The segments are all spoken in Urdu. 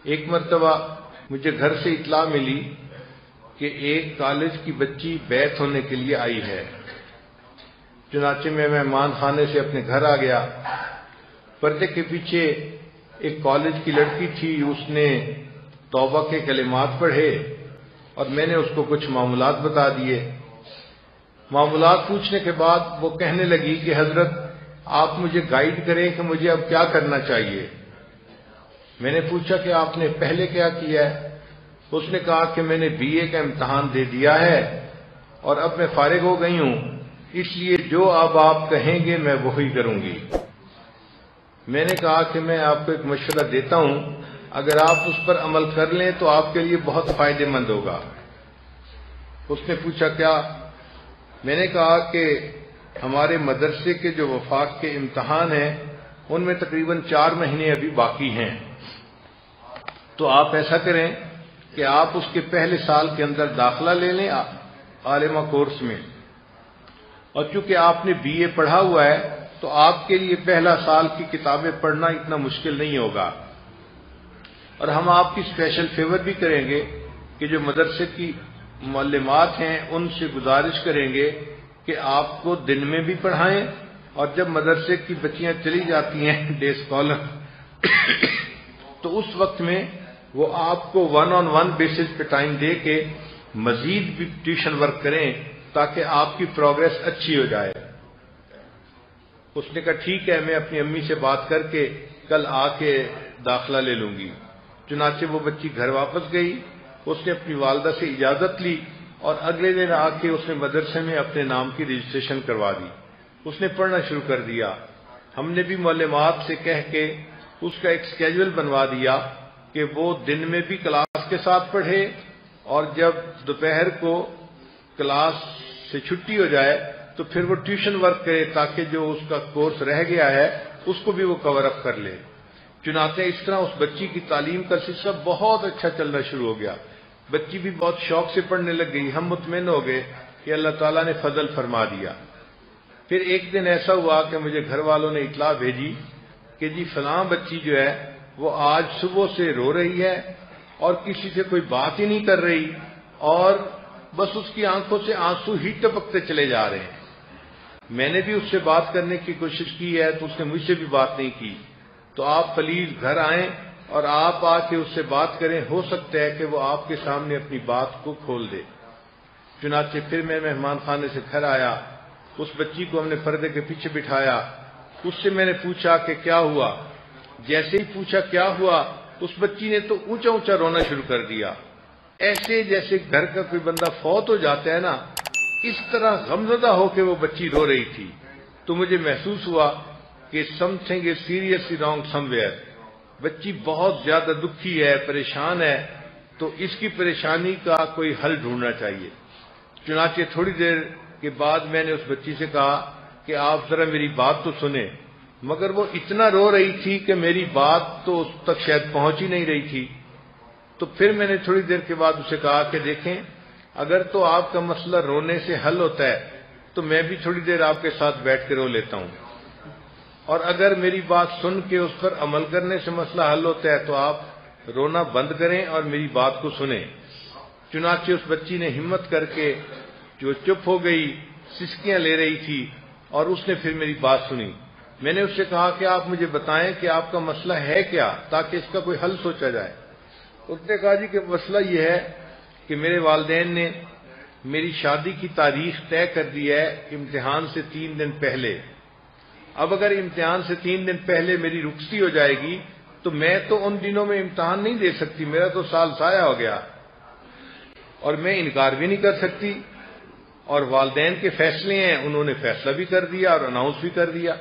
ایک مرتبہ مجھے گھر سے اطلاع ملی کہ ایک کالج کی بچی بیعت ہونے کے لیے آئی ہے۔ چنانچہ میں مہمان خانے سے اپنے گھر آ گیا۔ پردے کے پیچھے ایک کالج کی لڑکی تھی، اس نے توبہ کے کلمات پڑھے اور میں نے اس کو کچھ معاملات بتا دیے۔ معاملات پوچھنے کے بعد وہ کہنے لگی کہ حضرت آپ مجھے گائیڈ کریں کہ مجھے اب کیا کرنا چاہیے۔ میں نے پوچھا کہ آپ نے پہلے کیا کیا ہے؟ اس نے کہا کہ میں نے بی اے کا امتحان دے دیا ہے اور اب میں فارغ ہو گئی ہوں، اس لیے جو اب آپ کہیں گے میں وہی کروں گی۔ میں نے کہا کہ میں آپ کو ایک مشورہ دیتا ہوں، اگر آپ اس پر عمل کر لیں تو آپ کے لیے بہت فائدہ مند ہوگا۔ اس نے پوچھا کیا؟ میں نے کہا کہ ہمارے مدرسے کے جو وفاق کے امتحان ہیں ان میں تقریباً 4 مہینے ابھی باقی ہیں، تو آپ ایسا کریں کہ آپ اس کے پہلے سال کے اندر داخلہ لے لیں عالمہ کورس میں، اور چونکہ آپ نے بی اے پڑھا ہوا ہے تو آپ کے لیے پہلا سال کی کتابیں پڑھنا اتنا مشکل نہیں ہوگا، اور ہم آپ کی اسپیشل فیور بھی کریں گے کہ جو مدرسے کی معلمات ہیں ان سے گزارش کریں گے کہ آپ کو دن میں بھی پڑھائیں، اور جب مدرسے کی بچیاں چلی جاتی ہیں ڈے اسکالر تو اس وقت میں وہ آپ کو 1-on-1 بیسس پہ ٹائم دے کے مزید بھی ٹیوشن ورک کریں تاکہ آپ کی پروگرس اچھی ہو جائے۔ اس نے کہا ٹھیک ہے، میں اپنی امی سے بات کر کے کل آ کے داخلہ لے لوں گی۔ چنانچہ وہ بچی گھر واپس گئی، اس نے اپنی والدہ سے اجازت لی اور اگلے دن آ کے اس نے مدرسے میں اپنے نام کی رجسٹریشن کروا دی۔ اس نے پڑھنا شروع کر دیا۔ ہم نے بھی معلمات سے کہہ کے اس کا ایک اسکیجول بنوا دیا کہ وہ دن میں بھی کلاس کے ساتھ پڑھے، اور جب دوپہر کو کلاس سے چھٹی ہو جائے تو پھر وہ ٹیوشن ورک کرے تاکہ جو اس کا کورس رہ گیا ہے اس کو بھی وہ کور اپ کر لے۔ چنانچہ اس طرح اس بچی کی تعلیم کا سلسلہ بہت اچھا چلنا شروع ہو گیا۔ بچی بھی بہت شوق سے پڑھنے لگ گئی۔ ہم مطمئن ہو گئے کہ اللہ تعالیٰ نے فضل فرما دیا۔ پھر ایک دن ایسا ہوا کہ مجھے گھر والوں نے اطلاع بھیجی کہ جی فلاں بچی جو ہے وہ آج صبح سے رو رہی ہے اور کسی سے کوئی بات ہی نہیں کر رہی، اور بس اس کی آنکھوں سے آنسو ہی ٹپکتے چلے جا رہے ہیں۔ میں نے بھی اس سے بات کرنے کی کوشش کی ہے تو اس نے مجھ سے بھی بات نہیں کی، تو آپ پلیز گھر آئیں اور آپ آ کے اس سے بات کریں، ہو سکتا ہے کہ وہ آپ کے سامنے اپنی بات کو کھول دے۔ چنانچہ پھر میں مہمان خانے سے گھر آیا، اس بچی کو ہم نے پردے کے پیچھے بٹھایا، اس سے میں نے پوچھا کہ کیا ہوا۔ جیسے ہی پوچھا کیا ہوا، اس بچی نے تو اونچا اونچا رونا شروع کر دیا، ایسے جیسے گھر کا کوئی بندہ فوت ہو جاتا ہے نا، اس طرح غمزدہ ہو کے وہ بچی رو رہی تھی۔ تو مجھے محسوس ہوا کہ some thing is seriously wrong some where, بچی بہت زیادہ دکھی ہے، پریشان ہے، تو اس کی پریشانی کا کوئی حل ڈھونڈنا چاہیے۔ چنانچہ تھوڑی دیر کے بعد میں نے اس بچی سے کہا کہ آپ ذرا میری بات تو سنیں، مگر وہ اتنا رو رہی تھی کہ میری بات تو اس تک شاید پہنچ ہی نہیں رہی تھی۔ تو پھر میں نے تھوڑی دیر کے بعد اسے کہا کہ دیکھیں، اگر تو آپ کا مسئلہ رونے سے حل ہوتا ہے تو میں بھی تھوڑی دیر آپ کے ساتھ بیٹھ کے رو لیتا ہوں، اور اگر میری بات سن کے اس پر عمل کرنے سے مسئلہ حل ہوتا ہے تو آپ رونا بند کریں اور میری بات کو سنیں۔ چنانچہ اس بچی نے ہمت کر کے جو چپ ہو گئی، سسکیاں لے رہی تھی، اور اس نے پھر میری بات سنی۔ میں نے اس سے کہا کہ آپ مجھے بتائیں کہ آپ کا مسئلہ ہے کیا تاکہ اس کا کوئی حل سوچا جائے۔ اس نے کہا جی کہ مسئلہ یہ ہے کہ میرے والدین نے میری شادی کی تاریخ طے کر دی ہے امتحان سے 3 دن پہلے۔ اب اگر امتحان سے 3 دن پہلے میری رخصتی ہو جائے گی تو میں تو ان دنوں میں امتحان نہیں دے سکتی، میرا تو سال ضائع ہو گیا، اور میں انکار بھی نہیں کر سکتی، اور والدین کے فیصلے ہیں، انہوں نے فیصلہ بھی کر دیا اور اناؤنس بھی کر دیا۔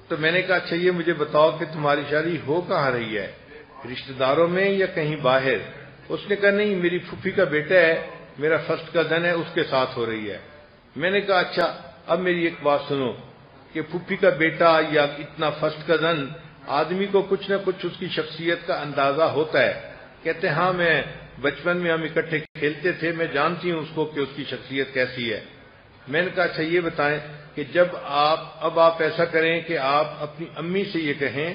تو میں نے کہا اچھا یہ مجھے بتاؤ کہ تمہاری شادی ہو کہاں رہی ہے، رشتہ داروں میں یا کہیں باہر؟ اس نے کہا نہیں، میری پھوپھی کا بیٹا ہے، میرا فرسٹ کزن ہے، اس کے ساتھ ہو رہی ہے۔ میں نے کہا اچھا اب میری ایک بات سنو کہ پھوپھی کا بیٹا یا اتنا فرسٹ کزن، آدمی کو کچھ نہ کچھ اس کی شخصیت کا اندازہ ہوتا ہے۔ کہتے ہاں میں بچپن میں ہم اکٹھے کھیلتے تھے، میں جانتی ہوں اس کو کہ اس کی شخصیت کیسی ہے۔ میں نے کہا اچھا یہ بتائیں کہ جب آپ ایسا کریں کہ آپ اپنی امی سے یہ کہیں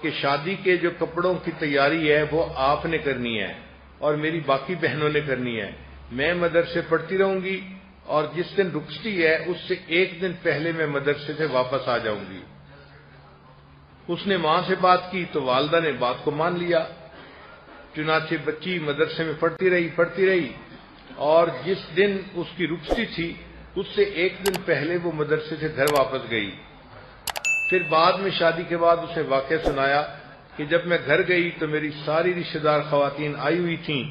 کہ شادی کے جو کپڑوں کی تیاری ہے وہ آپ نے کرنی ہے اور میری باقی بہنوں نے کرنی ہے. میں مدرسے پڑھتی رہوں گی اور جس دن رخصتی ہے اس سے ایک دن پہلے میں مدرسے سے واپس آ جاؤں گی. اس نے ماں سے بات کی تو والدہ نے بات کو مان لیا. چنانچہ بچی مدرسے میں پڑھتی رہی اور جس دن اس کی رخصتی تھی اس سے ایک دن پہلے وہ مدرسے سے گھر واپس گئی. پھر بعد میں شادی کے بعد اسے واقعہ سنایا کہ جب میں گھر گئی تو میری ساری رشتہ دار خواتین آئی ہوئی تھیں.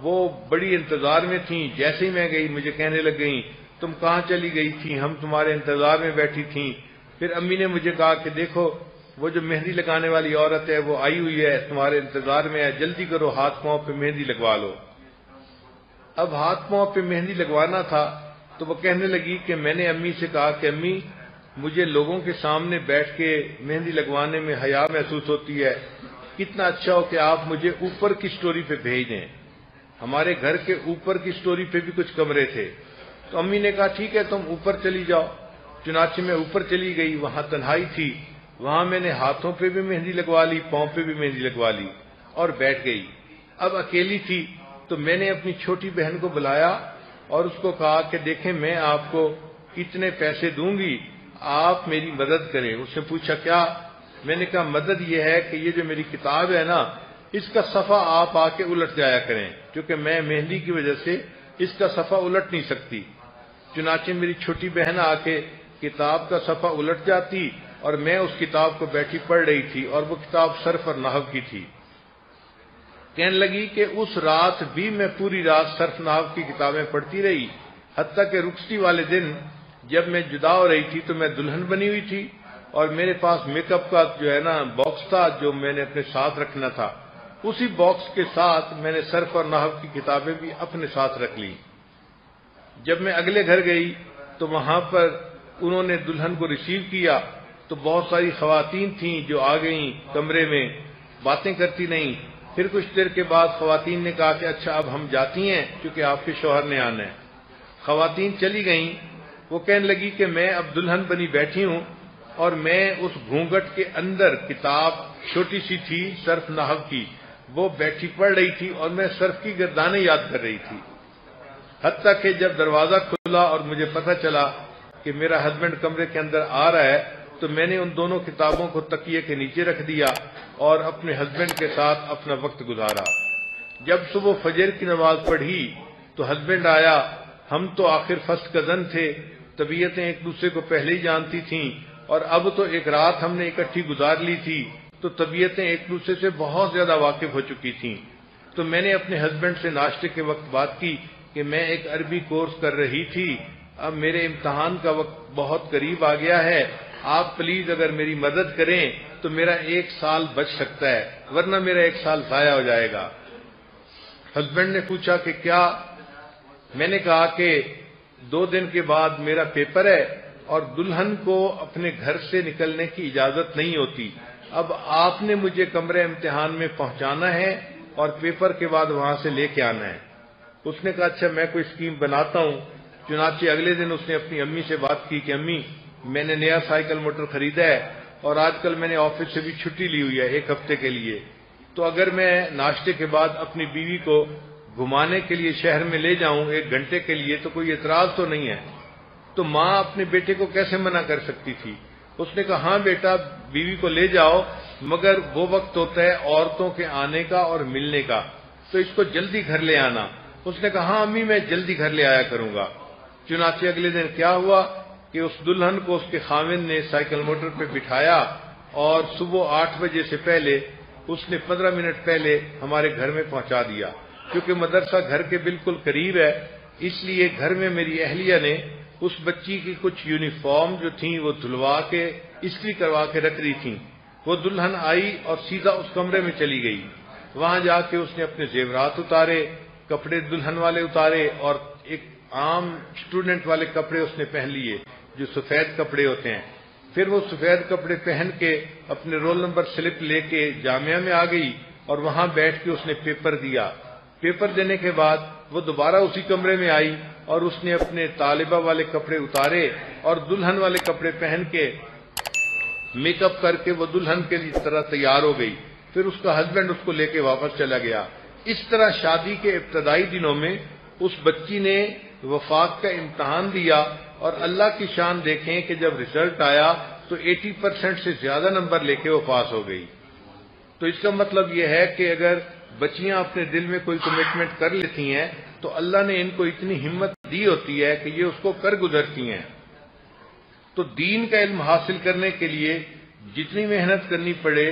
وہ بڑی انتظار میں تھیں. جیسے ہی میں گئی مجھے کہنے لگ گئیں تم کہاں چلی گئی تھی, ہم تمہارے انتظار میں بیٹھی تھیں. پھر امی نے مجھے کہا کہ دیکھو وہ جو مہندی لگانے والی عورت ہے وہ آئی ہوئی ہے, تمہارے انتظار میں ہے, جلدی کرو ہاتھ پاؤں پہ مہندی لگوا لو. اب ہاتھ پاؤں پہ مہندی لگوانا تھا تو وہ کہنے لگی کہ میں نے امی سے کہا کہ امی مجھے لوگوں کے سامنے بیٹھ کے مہندی لگوانے میں حیا محسوس ہوتی ہے, کتنا اچھا ہو کہ آپ مجھے اوپر کی سٹوری پہ بھیج دیں. ہمارے گھر کے اوپر کی سٹوری پہ بھی کچھ کمرے تھے. تو امی نے کہا ٹھیک ہے تم اوپر چلی جاؤ. چنانچہ میں اوپر چلی گئی. وہاں تنہائی تھی. وہاں میں نے ہاتھوں پہ بھی مہندی لگوا لی, پاؤں پہ بھی مہندی لگوا لی اور بیٹھ گئی. اب اکیلی تھی تو میں نے اپنی چھوٹی بہن کو بلایا اور اس کو کہا کہ دیکھیں میں آپ کو اتنے پیسے دوں گی, آپ میری مدد کریں. اس نے پوچھا کیا؟ میں نے کہا مدد یہ ہے کہ یہ جو میری کتاب ہے نا اس کا صفحہ آپ آ کے الٹ جایا کریں, کیونکہ میں مہندی کی وجہ سے اس کا صفحہ الٹ نہیں سکتی. چنانچہ میری چھوٹی بہن آ کے کتاب کا صفحہ الٹ جاتی اور میں اس کتاب کو بیٹھی پڑھ رہی تھی اور وہ کتاب صرف اور نحو کی تھی. کہنے لگی کہ اس رات بھی میں پوری رات صرف نحو کی کتابیں پڑھتی رہی, حتیٰ کہ رخصتی والے دن جب میں جدا ہو رہی تھی تو میں دلہن بنی ہوئی تھی اور میرے پاس میک اپ کا جو ہے نا باکس تھا جو میں نے اپنے ساتھ رکھنا تھا. اسی باکس کے ساتھ میں نے صرف اور نحو کی کتابیں بھی اپنے ساتھ رکھ لی. جب میں اگلے گھر گئی تو وہاں پر انہوں نے دلہن کو ریسیو کیا تو بہت ساری خواتین تھیں جو آ گئیں کمرے میں, باتیں کرتی نہیں. پھر کچھ دیر کے بعد خواتین نے کہا کہ اچھا اب ہم جاتی ہیں کیونکہ آپ کے شوہر نے آنا ہے. خواتین چلی گئیں. وہ کہنے لگی کہ میں اب دلہن بنی بیٹھی ہوں اور میں اس گھونگھٹ کے اندر کتاب چھوٹی سی تھی صرف نحو کی, وہ بیٹھی پڑھ رہی تھی اور میں صرف کی گردانیں یاد کر رہی تھی. حتیٰ کہ جب دروازہ کھلا اور مجھے پتہ چلا کہ میرا ہسبینڈ کمرے کے اندر آ رہا ہے تو میں نے ان دونوں کتابوں کو تکیے کے نیچے رکھ دیا اور اپنے ہسبینڈ کے ساتھ اپنا وقت گزارا. جب صبح فجر کی نماز پڑھی تو ہسبینڈ آیا. ہم تو آخر فرسٹ کزن تھے, طبیعتیں ایک دوسرے کو پہلے ہی جانتی تھیں اور اب تو ایک رات ہم نے اکٹھی گزار لی تھی تو طبیعتیں ایک دوسرے سے بہت زیادہ واقف ہو چکی تھیں. تو میں نے اپنے ہسبینڈ سے ناشتے کے وقت بات کی کہ میں ایک عربی کورس کر رہی تھی, اب میرے امتحان کا وقت بہت قریب آ گیا ہے, آپ پلیز اگر میری مدد کریں تو میرا 1 سال بچ سکتا ہے ورنہ میرا 1 سال ضائع ہو جائے گا. ہسبینڈ نے پوچھا کہ کیا؟ میں نے کہا کہ 2 دن کے بعد میرا پیپر ہے اور دلہن کو اپنے گھر سے نکلنے کی اجازت نہیں ہوتی. اب آپ نے مجھے کمرے امتحان میں پہنچانا ہے اور پیپر کے بعد وہاں سے لے کے آنا ہے. اس نے کہا اچھا میں کوئی اسکیم بناتا ہوں. چنانچہ اگلے دن اس نے اپنی امی سے بات کی کہ امی میں نے نیا سائیکل موٹر خریدا ہے اور آج کل میں نے آفس سے بھی چھٹی لی ہوئی ہے 1 ہفتے کے لیے, تو اگر میں ناشتے کے بعد اپنی بیوی کو گھمانے کے لیے شہر میں لے جاؤں 1 گھنٹے کے لیے تو کوئی اعتراض تو نہیں ہے. تو ماں اپنے بیٹے کو کیسے منع کر سکتی تھی؟ اس نے کہا ہاں بیٹا بیوی کو لے جاؤ مگر وہ وقت ہوتا ہے عورتوں کے آنے کا اور ملنے کا, تو اس کو جلدی گھر لے آنا. اس نے کہا ہاں امی میں جلدی گھر لے آیا کروں گا. چنانچہ اگلے دن کیا ہوا کہ اس دلہن کو اس کے خاوند نے سائیکل موٹر پہ بٹھایا اور صبح 8 بجے سے پہلے اس نے 15 منٹ پہلے ہمارے گھر میں پہنچا دیا. کیونکہ مدرسہ گھر کے بالکل قریب ہے اس لیے گھر میں میری اہلیہ نے اس بچی کی کچھ یونیفارم جو تھیں وہ دھلوا کے استری کروا کے رکھ دی تھیں. وہ دلہن آئی اور سیدھا اس کمرے میں چلی گئی. وہاں جا کے اس نے اپنے زیورات اتارے, کپڑے دلہن والے اتارے اور ایک عام اسٹوڈنٹ والے کپڑے اس نے پہن لیے جو سفید کپڑے ہوتے ہیں. پھر وہ سفید کپڑے پہن کے اپنے رول نمبر سلپ لے کے جامعہ میں آ گئی اور وہاں بیٹھ کے اس نے پیپر دیا. پیپر دینے کے بعد وہ دوبارہ اسی کمرے میں آئی اور اس نے اپنے طالبہ والے کپڑے اتارے اور دلہن والے کپڑے پہن کے میک اپ کر کے وہ دلہن کے طرح تیار ہو گئی، پھر اس کا ہسبینڈ اس کو لے کے واپس چلا گیا۔ اس طرح شادی کے ابتدائی دنوں میں اس بچی نے وفاق کا امتحان دیا، اور اللہ کی شان دیکھیں کہ جب رزلٹ آیا تو 80% سے زیادہ نمبر لے کے وہ پاس ہو گئی۔ تو اس کا مطلب یہ ہے کہ اگر بچیاں اپنے دل میں کوئی کمٹمنٹ کر لیتی ہیں تو اللہ نے ان کو اتنی ہمت دی ہوتی ہے کہ یہ اس کو کر گزرتی ہیں۔ تو دین کا علم حاصل کرنے کے لیے جتنی محنت کرنی پڑے